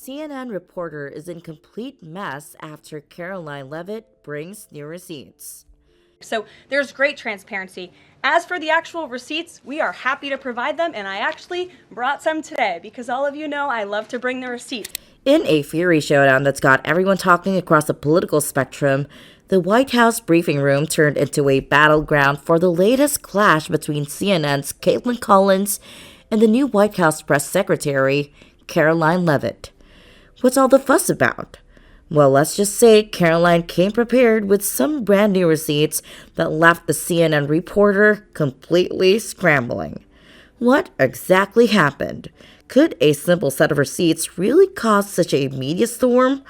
CNN reporter is in complete mess after Karoline Leavitt brings new receipts. So there's great transparency. As for the actual receipts, we are happy to provide them, and I actually brought some today because all of you know I love to bring the receipts. In a fury showdown that's got everyone talking across the political spectrum, the White House briefing room turned into a battleground for the latest clash between CNN's Karoline Collins and the new White House press secretary, Karoline Leavitt. What's all the fuss about? Well, let's just say Karoline came prepared with some brand new receipts that left the CNN reporter completely scrambling. What exactly happened? Could a simple set of receipts really cause such a media storm?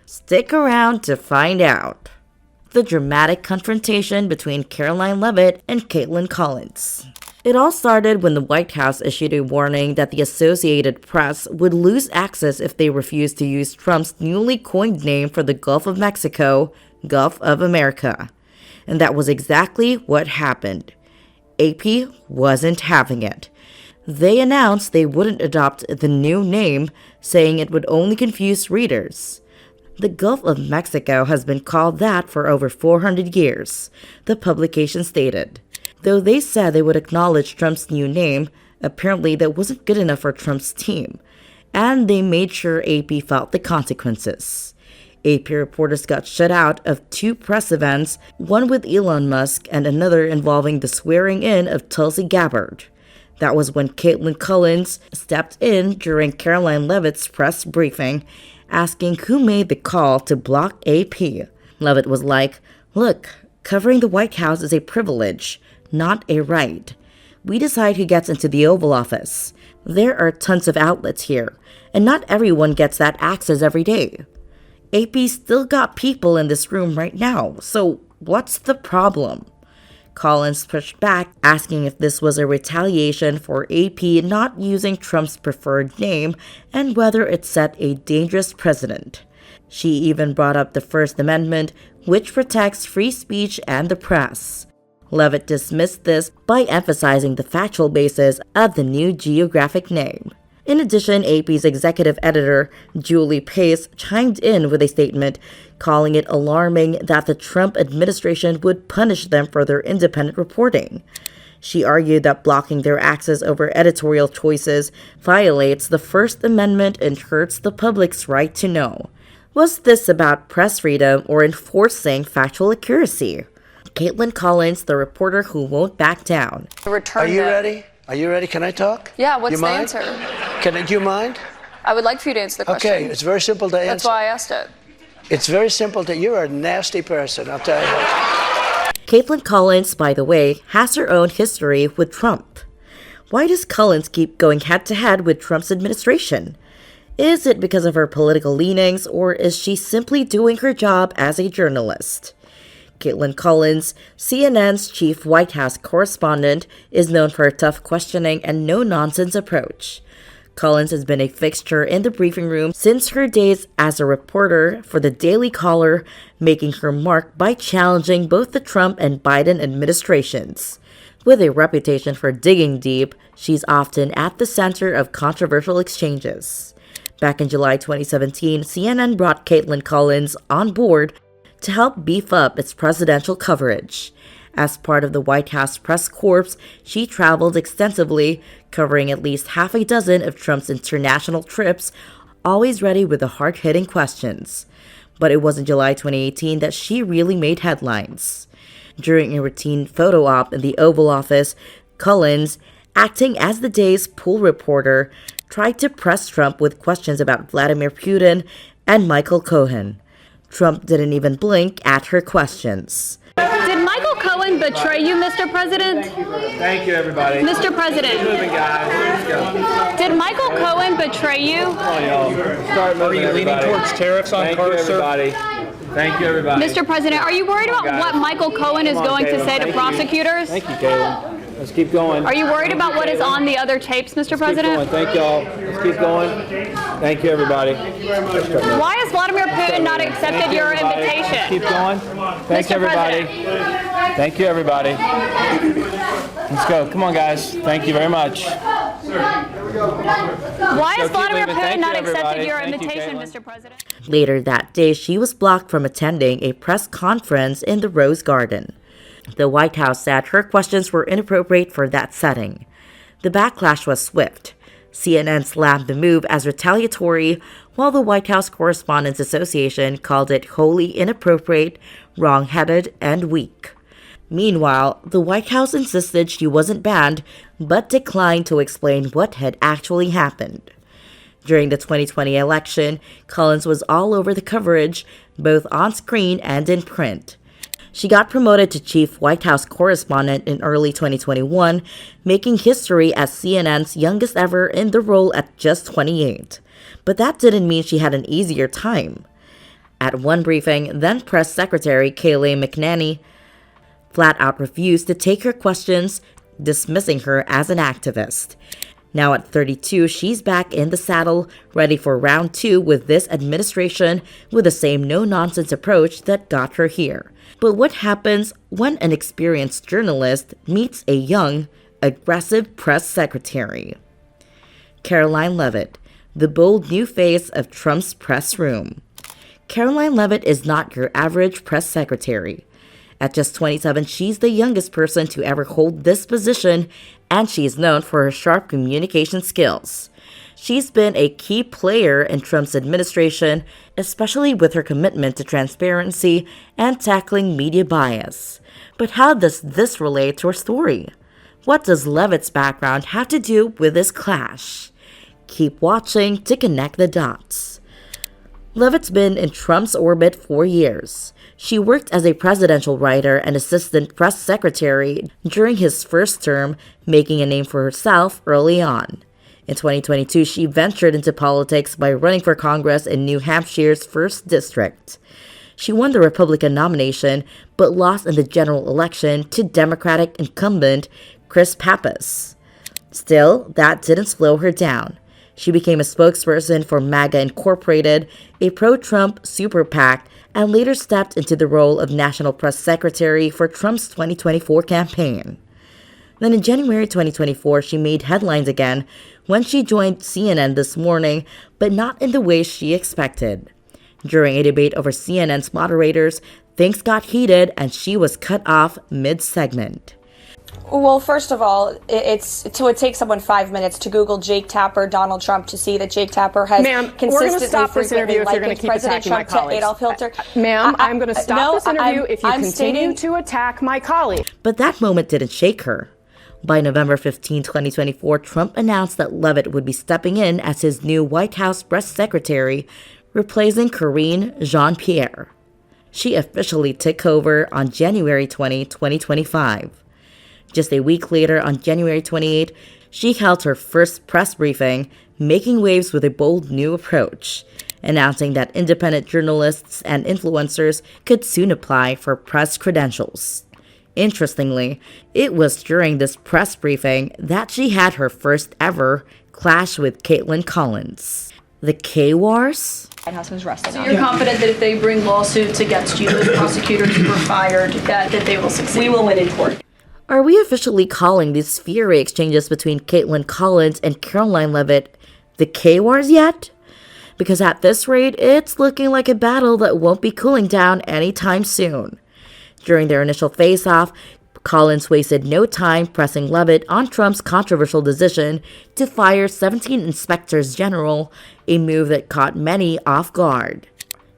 Stick around to find out. The dramatic confrontation between Karoline Leavitt and Karoline Collins. It all started when the White House issued a warning that the Associated Press would lose access if they refused to use Trump's newly coined name for the Gulf of Mexico, Gulf of America. And that was exactly what happened. AP wasn't having it. They announced they wouldn't adopt the new name, saying it would only confuse readers. The Gulf of Mexico has been called that for over 400 years, the publication stated. Though they said they would acknowledge Trump's new name, apparently that wasn't good enough for Trump's team, and they made sure AP felt the consequences. AP reporters got shut out of two press events, one with Elon Musk and another involving the swearing in of Tulsi Gabbard. That was when Karoline Collins stepped in during Karoline Leavitt's press briefing, asking who made the call to block AP. Leavitt was like, "Look, covering the White House is a privilege, not a right. We decide who gets into the Oval Office. There are tons of outlets here, and not everyone gets that access every day. AP still got people in this room right now, so what's the problem?" Collins pushed back, asking if this was a retaliation for AP not using Trump's preferred name and whether it set a dangerous precedent. She even brought up the First Amendment, which protects free speech and the press. Leavitt dismissed this by emphasizing the factual basis of the new geographic name. In addition, AP's executive editor, Julie Pace, chimed in with a statement calling it alarming that the Trump administration would punish them for their independent reporting. She argued that blocking their access over editorial choices violates the First Amendment and hurts the public's right to know. Was this about press freedom or enforcing factual accuracy? Karoline Collins, the reporter who won't back down. Are you ready? Are you ready? Can I talk? Yeah, what's the answer? Do you mind? I would like for you to answer the question. Okay, it's very simple to answer. That's why I asked it. It's very simple to, you're a nasty person, I'll tell you. Karoline Collins, by the way, has her own history with Trump. Why does Collins keep going head-to-head with Trump's administration? Is it because of her political leanings, or is she simply doing her job as a journalist? Karoline Collins, CNN's chief White House correspondent, is known for her tough questioning and no-nonsense approach. Collins has been a fixture in the briefing room since her days as a reporter for the Daily Caller, making her mark by challenging both the Trump and Biden administrations. With a reputation for digging deep, she's often at the center of controversial exchanges. Back in July 2017, CNN brought Karoline Collins on board to help beef up its presidential coverage. As part of the White House press corps, she traveled extensively, covering at least half a dozen of Trump's international trips, always ready with the hard-hitting questions. But it was in July 2018 that she really made headlines. During a routine photo op in the Oval Office, Collins, acting as the day's pool reporter, tried to press Trump with questions about Vladimir Putin and Michael Cohen. Trump didn't even blink at her questions. Did Michael Cohen betray you, Mr. President? Thank you, everybody. Mr. President. Keep moving, guys. Let's go. Did Michael Cohen betray you? Start moving, Are you leaning everybody. towards tariffs on cars, sir? Thank you, everybody. Thank you, everybody. Mr. President, are you worried about what Michael Cohen is going to say to prosecutors? Thank you, Karoline. Let's keep going. Are you worried about what is on the other tapes, Mr. President? Thank y'all. Let's keep going. Thank you, everybody. Why has Vladimir Putin not accepted your invitation? Keep going. Thank you, everybody. Thank you, everybody. Let's go. Come on, guys. Thank you very much. Why has Vladimir moving. Putin Thank not you, accepted everybody. your Thank you, invitation, Caitlin. Mr. President? Later that day, she was blocked from attending a press conference in the Rose Garden. The White House said her questions were inappropriate for that setting. The backlash was swift. CNN slammed the move as retaliatory, while the White House Correspondents Association called it wholly inappropriate, wrong-headed, and weak. Meanwhile, the White House insisted she wasn't banned, but declined to explain what had actually happened. During the 2020 election, Collins was all over the coverage, both on screen and in print. She got promoted to chief White House correspondent in early 2021, making history as CNN's youngest ever in the role at just 28. But that didn't mean she had an easier time. At one briefing, then Press Secretary Kayleigh McEnany flat out refused to take her questions, dismissing her as an activist. Now at 32, she's back in the saddle, ready for round 2 with this administration with the same no-nonsense approach that got her here. But what happens when an experienced journalist meets a young, aggressive press secretary? Karoline Leavitt, the bold new face of Trump's press room. Karoline Leavitt is not your average press secretary. At just 27, she's the youngest person to ever hold this position, and she's known for her sharp communication skills. She's been a key player in Trump's administration, especially with her commitment to transparency and tackling media bias. But how does this relate to her story? What does Leavitt's background have to do with this clash? Keep watching to connect the dots. Leavitt's been in Trump's orbit for years. She worked as a presidential writer and assistant press secretary during his first term, making a name for herself early on. In 2022, she ventured into politics by running for Congress in New Hampshire's 1st District. She won the Republican nomination, but lost in the general election to Democratic incumbent Chris Pappas. Still, that didn't slow her down. She became a spokesperson for MAGA Incorporated, a pro-Trump super PAC, and later stepped into the role of National Press Secretary for Trump's 2024 campaign. Then in January 2024, she made headlines again when she joined CNN This Morning, but not in the way she expected. During a debate over CNN's moderators, things got heated and she was cut off mid-segment. Well, first of all, it would take someone 5 minutes to Google Jake Tapper, Donald Trump, to see that Jake Tapper has consistently frequently likened President Trump to Adolf Hitler. Ma'am, I'm going to stop this interview if you continue to attack my colleague. But that moment didn't shake her. By November 15, 2024, Trump announced that Leavitt would be stepping in as his new White House press secretary, replacing Karine Jean-Pierre. She officially took over on January 20, 2025. Just a week later, on January 28, she held her first press briefing, making waves with a bold new approach, announcing that independent journalists and influencers could soon apply for press credentials. Interestingly, it was during this press briefing that she had her first ever clash with Caitlin Collins. The K-Wars? White House was resting So on. you're confident that if they bring lawsuits against you, the prosecutors who were fired, that they will succeed? We will win in court. Are we officially calling these fiery exchanges between Caitlin Collins and Karoline Leavitt the K-Wars yet? Because at this rate, it's looking like a battle that won't be cooling down anytime soon. During their initial face-off, Collins wasted no time pressing Leavitt on Trump's controversial decision to fire 17 inspectors general, a move that caught many off guard.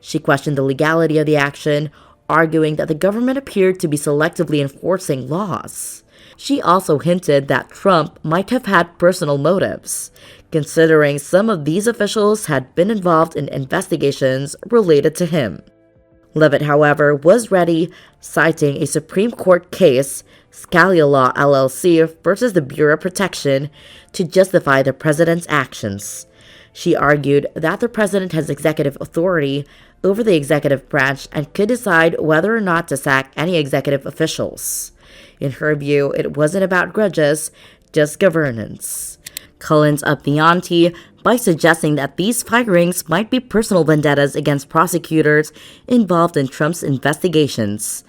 She questioned the legality of the action, arguing that the government appeared to be selectively enforcing laws. She also hinted that Trump might have had personal motives, considering some of these officials had been involved in investigations related to him. Leavitt, however, was ready, citing a Supreme Court case, Scalia Law LLC versus the Bureau of Protection, to justify the president's actions. She argued that the president has executive authority over the executive branch and could decide whether or not to sack any executive officials. In her view, it wasn't about grudges, just governance. Collins upped the ante by suggesting that these firings might be personal vendettas against prosecutors involved in Trump's investigations.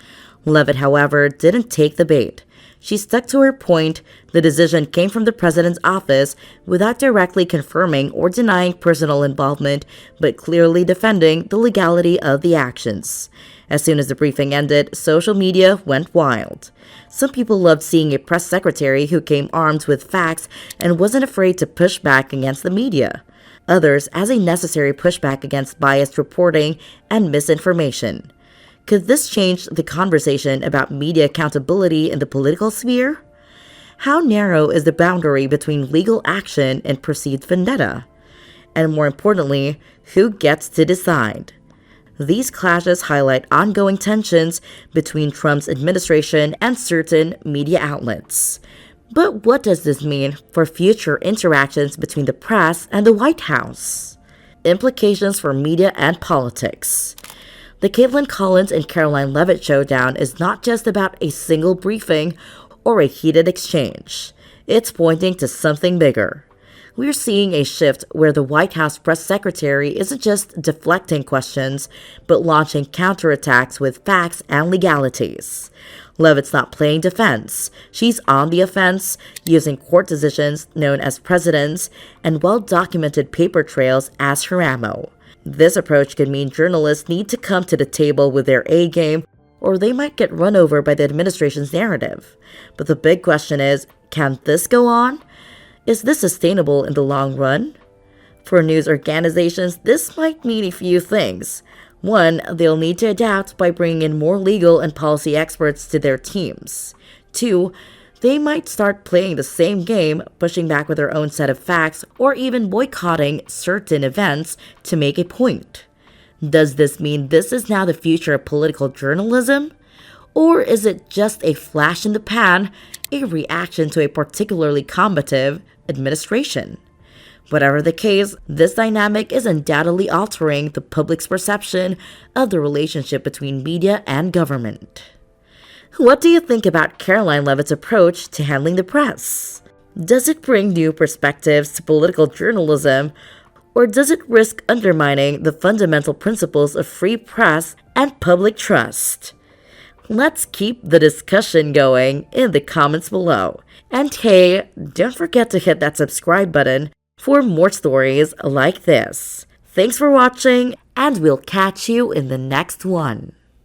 Leavitt, however, didn't take the bait. She stuck to her point. The decision came from the president's office without directly confirming or denying personal involvement, but clearly defending the legality of the actions. As soon as the briefing ended, social media went wild. Some people loved seeing a press secretary who came armed with facts and wasn't afraid to push back against the media. Others as a necessary pushback against biased reporting and misinformation. Could this change the conversation about media accountability in the political sphere? How narrow is the boundary between legal action and perceived vendetta? And more importantly, who gets to decide? These clashes highlight ongoing tensions between Trump's administration and certain media outlets. But what does this mean for future interactions between the press and the White House? Implications for media and politics. The Karoline Collins and Karoline Leavitt showdown is not just about a single briefing or a heated exchange. It's pointing to something bigger. We're seeing a shift where the White House press secretary isn't just deflecting questions, but launching counterattacks with facts and legalities. Leavitt's not playing defense. She's on the offense, using court decisions known as precedents and well-documented paper trails as her ammo. This approach could mean journalists need to come to the table with their A game, or they might get run over by the administration's narrative. But the big question is, can this go on? Is this sustainable in the long run? For news organizations, this might mean a few things. One, they'll need to adapt by bringing in more legal and policy experts to their teams. Two, they might start playing the same game, pushing back with their own set of facts, or even boycotting certain events to make a point. Does this mean this is now the future of political journalism? Or is it just a flash in the pan, a reaction to a particularly combative administration? Whatever the case, this dynamic is undoubtedly altering the public's perception of the relationship between media and government. What do you think about Karoline Leavitt's approach to handling the press? Does it bring new perspectives to political journalism, or does it risk undermining the fundamental principles of free press and public trust? Let's keep the discussion going in the comments below. And hey, don't forget to hit that subscribe button for more stories like this. Thanks for watching, and we'll catch you in the next one.